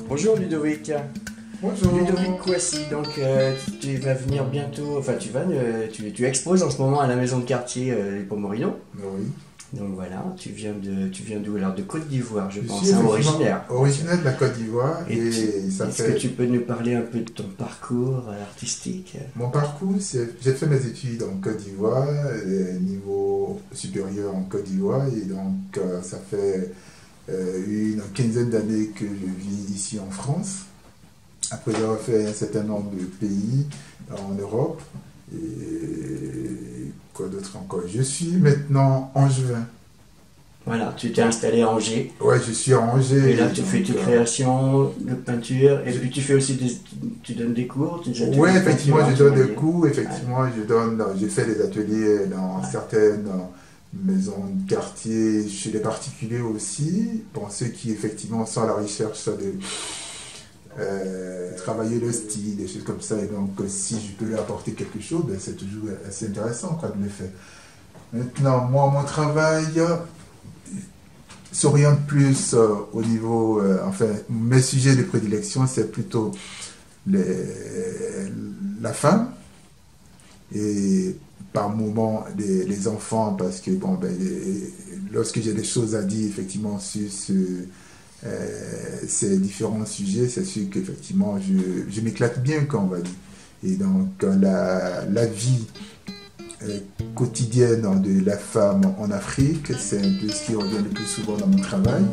Bonjour Ludovic. Bonjour. Ludovic Kouassi, donc tu vas venir bientôt, enfin tu exposes en ce moment à la maison de quartier Les Pommerino. Oui. Donc voilà, tu viens d'où alors? De Côte d'Ivoire, je pense, suis originaire. Originaire de la Côte d'Ivoire. Est-ce que tu peux nous parler un peu de ton parcours artistique? Mon parcours, j'ai fait mes études en Côte d'Ivoire, niveau supérieur en Côte d'Ivoire, et donc ça fait une quinzaine d'années que je vis ici en France, après avoir fait un certain nombre de pays en Europe. Et quoi d'autre encore? Je suis maintenant angevin. Voilà, tu t'es installé à Angers. Ouais, je suis à Angers. Et là, tu fais tes créations de peinture, et puis tu fais aussi tu donnes des cours. Oui, effectivement, je donne des cours. Effectivement, je fais des ateliers dans certaines maisons de quartier, chez les particuliers aussi, pour ceux qui effectivement sont à la recherche de travailler le style, des choses comme ça. Et donc, si je peux leur apporter quelque chose, ben, c'est toujours assez intéressant quoi, de le faire. Maintenant, moi, mon travail s'oriente plus au niveau, enfin, mes sujets de prédilection, c'est plutôt la femme et par moment les enfants, parce que bon, ben, lorsque j'ai des choses à dire effectivement sur ces différents sujets, c'est sûr qu'effectivement je m'éclate bien quand on va dire. Et donc la vie quotidienne de la femme en Afrique, c'est un peu ce qui revient le plus souvent dans mon travail.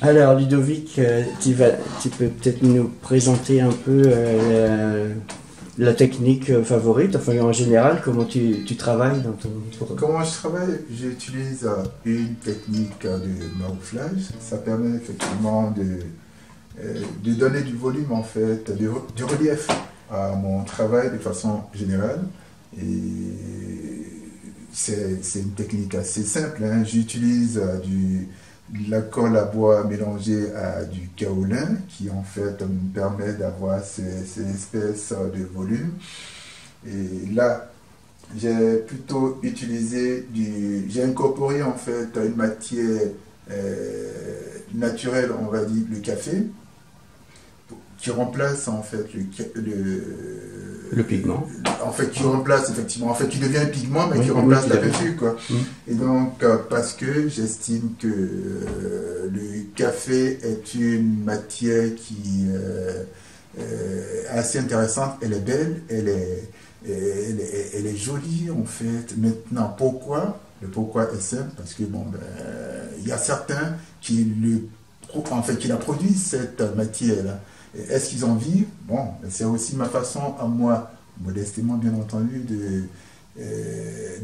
Alors Ludovic, tu peux peut-être nous présenter un peu la technique favorite, enfin en général, comment tu travailles dans ton... Comment je travaille? J'utilise une technique de marouflage. Ça permet effectivement de donner du volume, en fait, du relief à mon travail de façon générale. Et c'est une technique assez simple, hein. J'utilise de la colle à bois mélangée à du kaolin qui en fait me permet d'avoir ces espèces de volume. Et là, j'ai plutôt utilisé j'ai incorporé en fait une matière naturelle, on va dire le café, qui remplace en fait le pigment. En fait, qui remplace effectivement, en fait, qui devient un pigment, mais qui remplace la peinture, quoi. Et donc, parce que j'estime que le café est une matière qui est assez intéressante, elle est belle, elle est jolie, en fait. Maintenant, pourquoi? Le pourquoi est simple, parce que, bon, il y a certains qui la produisent, cette matière-là. Est-ce qu'ils en vivent? Bon, c'est aussi ma façon à moi, modestement bien entendu,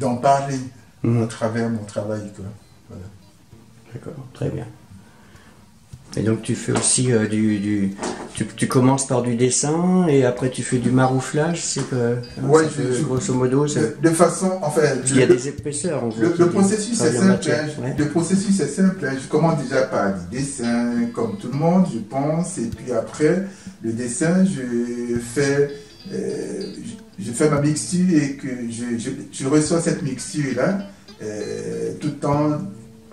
d'en parler à travers mon travail, quoi. Voilà. D'accord, très bien. Et donc tu fais aussi tu commences par du dessin et après tu fais du marouflage, c'est que ouais, grosso modo de façon, enfin, il y a des épaisseurs en fait. Le processus est simple. Le processus est simple. Je commence déjà par du dessin, comme tout le monde, je pense, et puis après le dessin, je fais ma mixture et que je reçois cette mixture là, tout en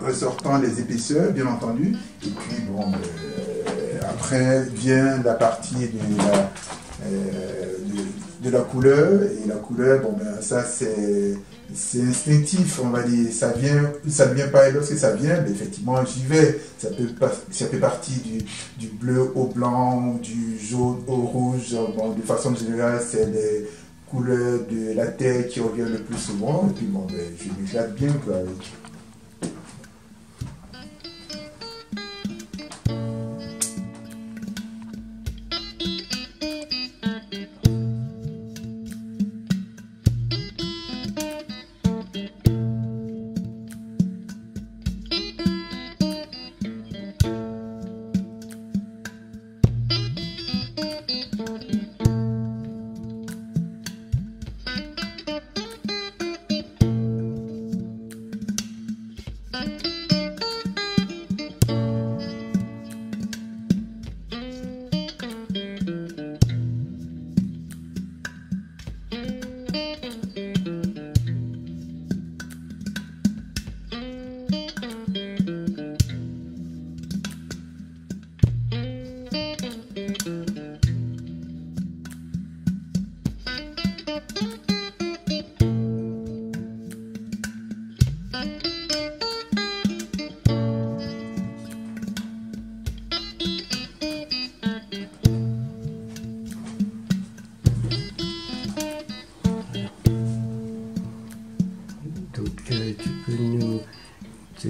ressortant les épaisseurs, bien entendu. Et puis, bon, après vient la partie de la couleur. Et la couleur, bon, ça, c'est instinctif, on va dire. Ça ne vient pas, et lorsque ça vient, effectivement, j'y vais. Ça fait partie du bleu au blanc, du jaune au rouge. Bon, de façon générale, c'est les couleurs de la terre qui reviennent le plus souvent. Et puis, bon, je m'éclate bien, quoi, avec.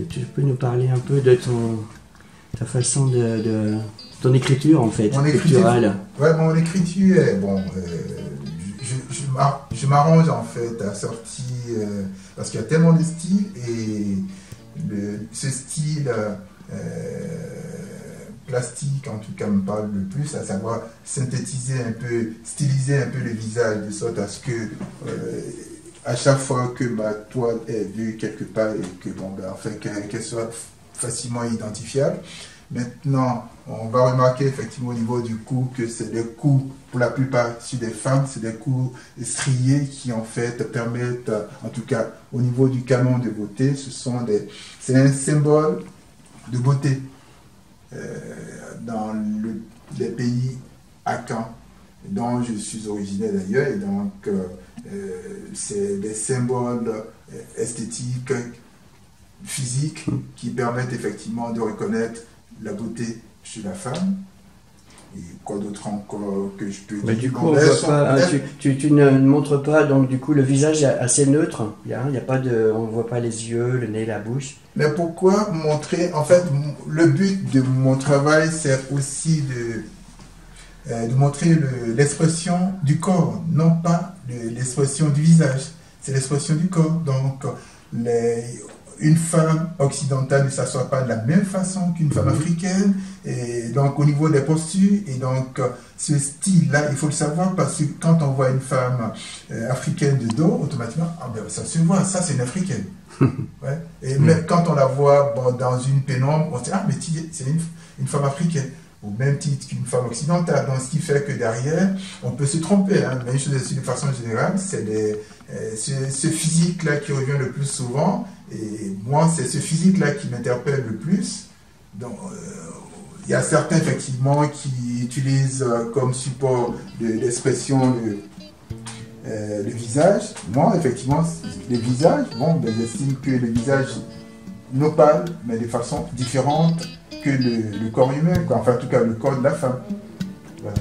Tu peux nous parler un peu de ta façon de ton écriture en fait, picturale. Ouais, mon écriture est bon. Je m'arrange en fait à sortir parce qu'il y a tellement de styles et ce style plastique en tout cas me parle le plus, à savoir synthétiser un peu, styliser un peu le visage de sorte à ce que à chaque fois que ma toile est vue quelque part et que bon, en fait, qu'elle soit facilement identifiable. Maintenant, on va remarquer effectivement au niveau du cou que c'est des coups, pour la plupart sur des femmes, c'est des coups striés qui en fait permettent, en tout cas au niveau du canon de beauté, c'est un symbole de beauté dans les pays Akans, dont je suis originaire d'ailleurs, et donc c'est des symboles esthétiques, physiques, qui permettent effectivement de reconnaître la beauté chez la femme. Et quoi d'autre encore que je peux dire? Du coup, tu ne montres pas, donc du coup le visage est assez neutre, on ne voit pas les yeux, le nez, la bouche. Mais pourquoi montrer? En fait, le but de mon travail, c'est aussi de montrer l'expression du corps, non pas l'expression du visage, c'est l'expression du corps. Donc, une femme occidentale ne s'assoit pas de la même façon qu'une femme africaine, et donc au niveau des postures, et donc ce style-là, il faut le savoir, parce que quand on voit une femme africaine de dos, automatiquement, ça se voit, ça c'est une africaine. Ouais. Et même quand on la voit dans une pénombre, on se dit, mais c'est une femme africaine. au même titre qu'une femme occidentale. Donc, ce qui fait que derrière, on peut se tromper. Hein. Mais une chose aussi, de façon générale, c'est ce physique-là qui revient le plus souvent. Et moi, c'est ce physique-là qui m'interpelle le plus. Donc, il y a certains, effectivement, qui utilisent comme support d'expression le visage. Moi, effectivement, le visage, bon, ben, j'estime que le visage nous parle, mais de façon différente que le corps humain, quoi. Enfin, en tout cas, le corps de la femme. Voilà.